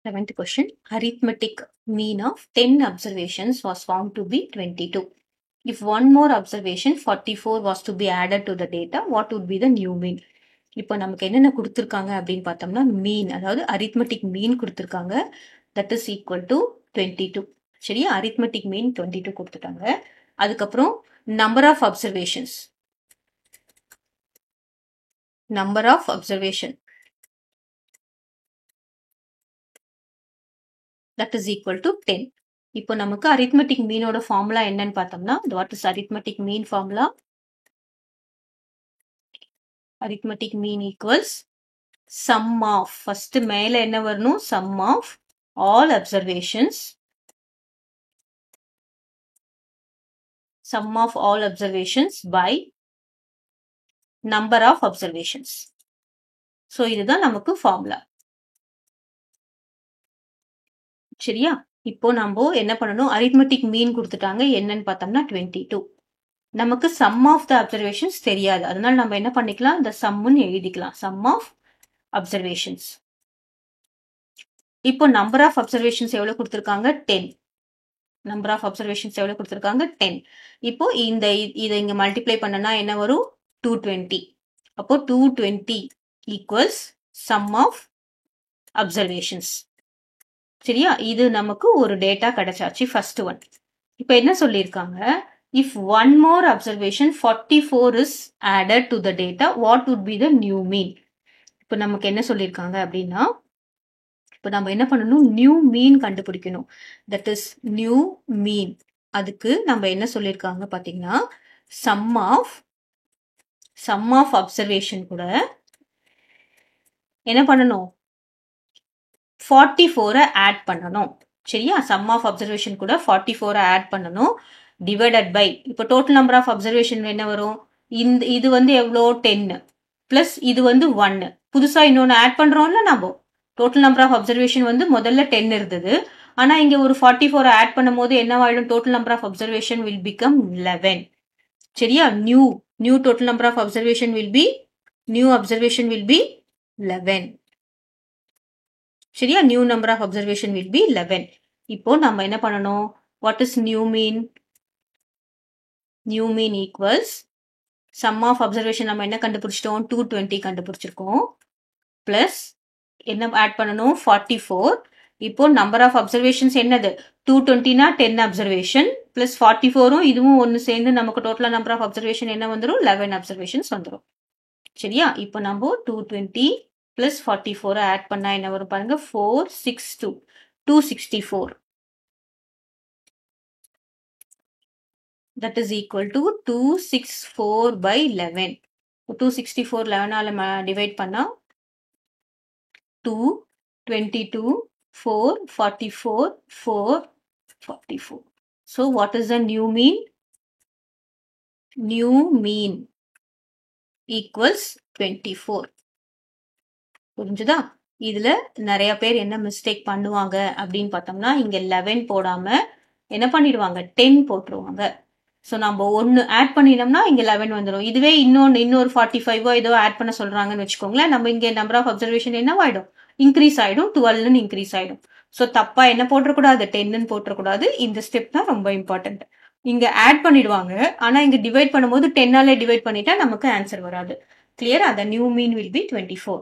11th question. Arithmetic mean of 10 observations was found to be 22. If one more observation 44 was to be added to the data, what would be the new mean? இப்போ நமக்கு என்னென்ன கொடுத்துருக்காங்க அப்படின்னு பார்த்தோம்னா மீன், அதாவது arithmetic mean கொடுத்துருக்காங்க. That is equal to 22. சரியா? Arithmetic mean 22 கொடுத்துட்டாங்க. அதுக்கப்புறம் number of observations, number of observation that is equal to 10. இப்போ நமக்கு arithmetic mean ஓட formula என்னன்னு பார்த்தோம்னா, what is arithmetic mean formula? Arithmetic mean equals sum of, first மேல என்ன வரணும்? Sum of all observations, sum of all observations by number of observations. So இதுதான் நமக்கு formula. சரியா? இப்போ நம்ம என்ன பண்ணணும்? arithmetic mean கொடுத்துட்டாங்க. என்னன்னு பார்த்தோம்னா 22. நமக்கு sum of the observations தெரியாது. அதனால நம்ம என்ன பண்ணிக்கலாம்? இந்த sumன்னு எழுதிக்கலாம். sum of observations. இப்போ number of observations எவ்வளவு கொடுத்திருக்காங்க? 10. number of observations எவ்வளவு கொடுத்திருக்காங்க? 10. இப்போ இதை இங்க மல்டிப்ளை பண்ணனா என்ன வரும்? 220. அப்போ 220 equals sum of observations. சரியா? இது நமக்கு ஒரு டேட்டா கிடைச்சாச்சு, ஃபர்ஸ்ட் ஒன். இப்போ என்ன சொல்லியிருக்காங்க? If one more observation 44 is added to the data, what would be the new mean? இப்போ நமக்கு என்ன சொல்லியிருக்காங்க அப்படின்னா, இப்போ நம்ம என்ன பண்ணணும்? நியூ மீன் கண்டுபிடிக்கணும். தட் இஸ் நியூ மீன். அதுக்கு நம்ம என்ன சொல்லியிருக்காங்க பார்த்தீங்கன்னா, சம் ஆஃப் அப்சர்வேஷன் கூட என்ன பண்ணணும்? 44 ஆட் பண்ணணும். சரியா? சம் ஆஃப் அப்சர்வேஷன் கூட 44 ஆட் பண்ணணும். டிவைடட் பை, இப்போ டோட்டல் நம்பர் ஆஃப் அப்சர்வேஷன் என்ன வரும்? இது வந்து எவ்வளோ? 10 பிளஸ் இது வந்து 1. புதுசா இன்னொன்னு ஆட் பண்றோம்ல நம்ம. டோட்டல் நம்பர் ஆஃப் அப்சர்வேஷன் வந்து முதல்ல 10 இருந்தது. ஆனா இங்க ஒரு 44 ஆட் பண்ணும் போது என்ன ஆயிடும்? Total number of observation will become 11. சரியா? New total number of observation will be 11. சரியா? New number of observation will be 11. இப்போ நம்ம என்ன பண்ணணும்? What is new mean? New mean equals sum of observation நம்ம என்ன கண்டுபிடிச்சிட்டோம்? 220 கண்டுபிடிச்சிருக்கோம். பிளஸ் என்ன ஆட் பண்ணணும்? 44. இப்போ நம்பர் ஆஃப் அப்சர்வேஷன்ஸ் என்னது? 220னா 10 அப்சர்வேஷன் பிளஸ் 44ம் இதுவும் ஒன்னு சேர்ந்து நமக்கு டோட்டல் நம்பர் ஆஃப் அப்சர்வேஷன் என்ன வந்துடும்? 11 அப்சர்வேஷன்ஸ் வந்துடும். சரியா? இப்போ நம்ம 220 பிளஸ் 44 ஆட் பண்ணா என்ன வரும் பாருங்க? 462, 264. That is equal to 264 by 11. 264 11ஆல divide பண்ணா 2, 22, 4, 44, 4, 44. So what is the new mean? New mean equals 24. புரிஞ்சுதா? இதுல நிறைய பேர் என்ன மிஸ்டேக் பண்ணுவாங்க அப்படின்னு பார்த்தோம்னா, இங்க 11 போடாம என்ன பண்ணிடுவாங்க? 10 போட்டுருவாங்க. ஸோ நம்ம ஒன்னு ஆட் பண்ணினோம்னா இங்க 11 வந்துடும். இதுவே இன்னொரு 45 ஏதோ ஆட் பண்ண சொல்றாங்கன்னு வச்சுக்கோங்களேன், நம்ம இங்க நம்பர் ஆஃப் அப்சர்வேஷன் என்ன ஆயிடும்? இன்க்ரீஸ் ஆயிடும். 12 இன்க்ரீஸ் ஆயிடும். ஸோ தப்பா என்ன போட்டுறக்கூடாது? 10 போட்டுறக்கூடாது. இந்த ஸ்டெப் தான் ரொம்ப இம்பார்ட்டன்ட். இங்க ஆட் பண்ணிடுவாங்க, ஆனா இங்க டிவைட் பண்ணும்போது 10ஆல டிவைட் பண்ணிட்டா நமக்கு ஆன்சர் வராது. கிளியர்? அந்த நியூ மீன் வில் பி 24.